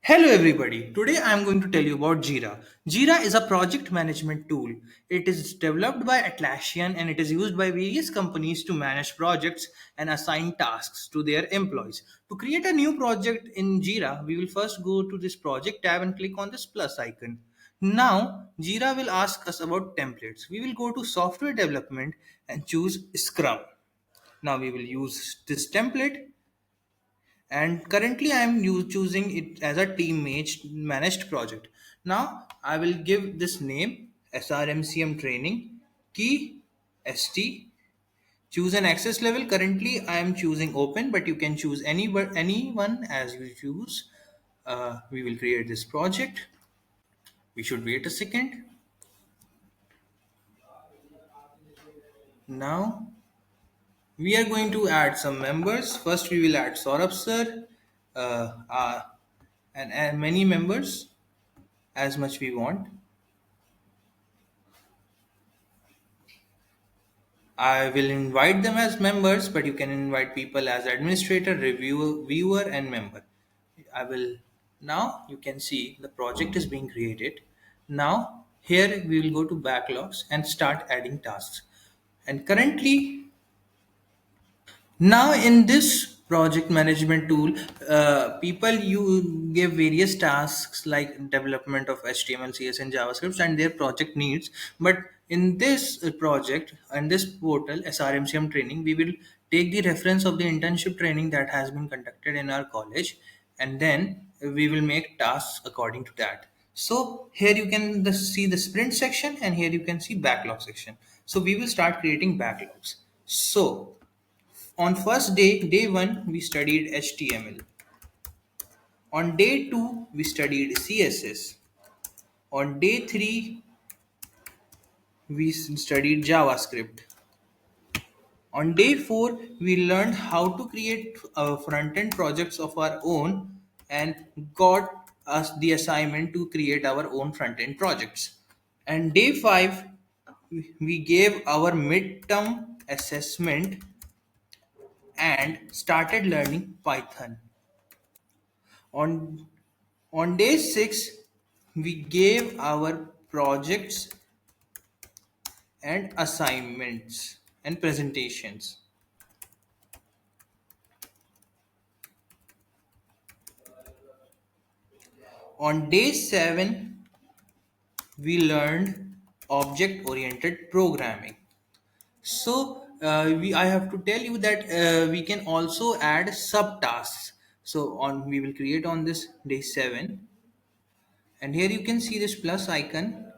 Hello everybody. Today I am going to tell you about Jira. Jira is a project management tool. It is developed by Atlassian and it is used by various companies to manage projects and assign tasks to their employees. To create a new project in Jira, we will first go to this project tab and click on this plus icon. Now, Jira will ask us about templates. We will go to software development and choose Scrum. Now we will use this template, and currently I am choosing it as a team managed project. Now I will give this name srmcm training key st. Choose an access level. Currently I am choosing open, but you can choose anyone as you choose. We will create this project. We should wait a second. Now we are going to add some members. First we will add Saurabh sir, uh, uh, and many members as much we want. I will invite them as members, but you can invite people as administrator, reviewer, viewer, and member. I will now you can see the project is being created. Now here we will go to backlogs and start adding tasks. And currently now, in this project management tool, people you give various tasks like development of HTML, CS, and JavaScript and their project needs. But in this project and this portal, SRMCM training, we will take the reference of the internship training that has been conducted in our college, and then we will make tasks according to that. So here you can see the sprint section, and here you can see backlog section. So we will start creating backlogs. So on first day, day one, we studied HTML. On day two, we studied CSS. On day three, we studied JavaScript. On day four, we learned how to create front-end projects of our own and got us the assignment to create our own front-end projects. And day five, we gave our midterm assessment and started learning Python. On On day 6, we gave our projects and assignments and presentations. On day 7, we learned object oriented programming. So, I have to tell you that we can also add subtasks. So, on we will create on this day 7, and here you can see this plus icon,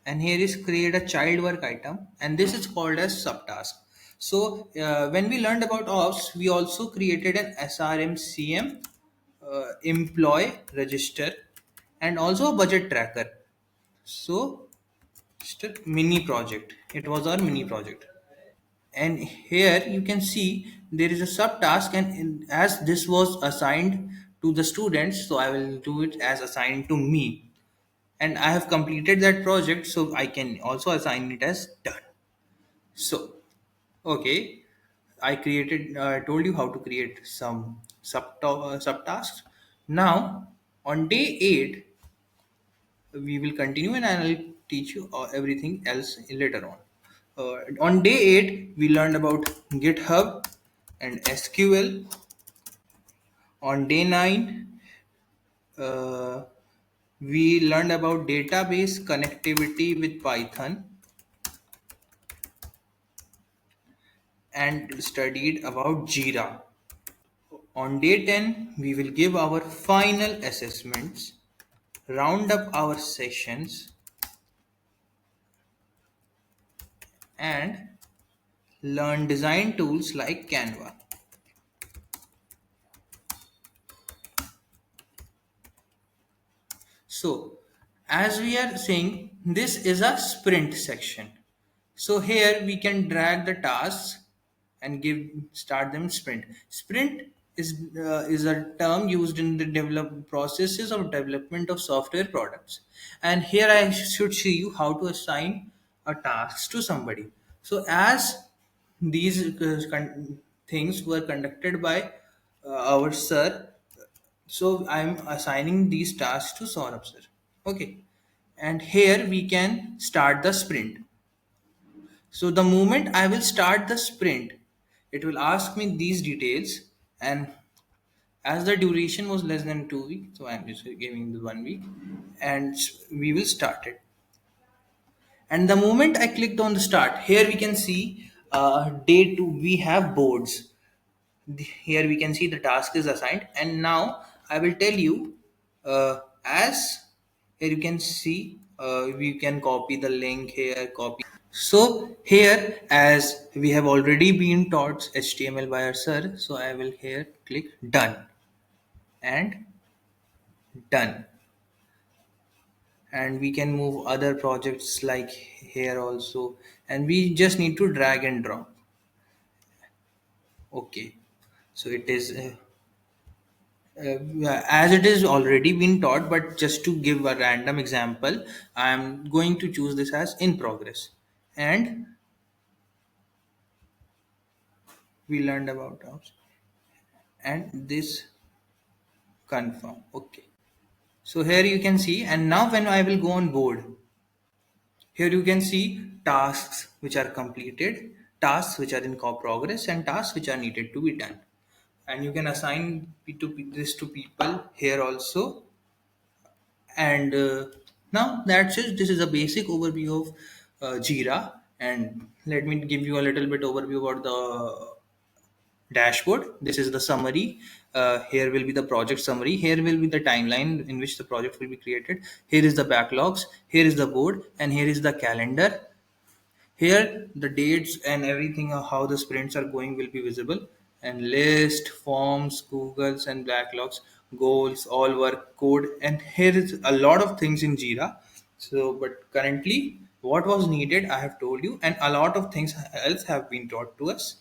and here is create a child work item, and this is called as subtask. So when we learned about ops, we also created an srmcm employee register and also a budget tracker. So just a mini project, it was our mini project. And here you can see there is a subtask, and as this was assigned to the students, so I will do it as assigned to me, and I have completed that project, so I can also assign it as done. So, okay, I told you how to create some subtasks. Now, on day 8, we will continue and I will teach you everything else later on. On day 8, we learned about GitHub and SQL. On day 9, uh, we learned about database connectivity with Python and studied about Jira. On day 10, we will give our final assessments, round up our sessions, and learn design tools like Canva. So, as we are saying, this is a sprint section. So here we can drag the tasks and give start them sprint. Sprint is a term used in the develop processes of development of software products. And here I should show you how to assign a task to somebody. So as these things were conducted by our sir, So I'm assigning these tasks to Saurabh sir. Okay. And here we can start the sprint. So the moment I will start the sprint, it will ask me these details, and as the duration was less than 2 weeks, so I'm just giving the 1 week, and we will start it. And the moment I clicked on the start, here we can see day two, we have boards. Here we can see the task is assigned, and now I will tell you, as here you can see, we can copy the link here, copy. So here, as we have already been taught HTML by our sir, so I will here click done and done. And we can move other projects like here also, and we just need to drag and drop. Okay, so it is as it is already been taught, but just to give a random example, I am going to choose this as in progress, and we learned about ops and this confirm. Okay, so here you can see, and now when I will go on board, here you can see tasks which are completed, tasks which are in progress, and tasks which are needed to be done. And you can assign this to people here also. And now that's it. This is a basic overview of Jira. And let me give you a little bit overview about the dashboard. This is the summary. Here will be the project summary. Here will be the timeline in which the project will be created. Here is the backlogs. Here is the board, and here is the calendar. Here, the dates and everything of how the sprints are going will be visible. And list, forms, Googles, and backlogs, goals, all work, code. And here is a lot of things in Jira. So, but currently, what was needed, I have told you, and a lot of things else have been taught to us.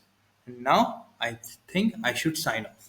And now, I think I should sign off.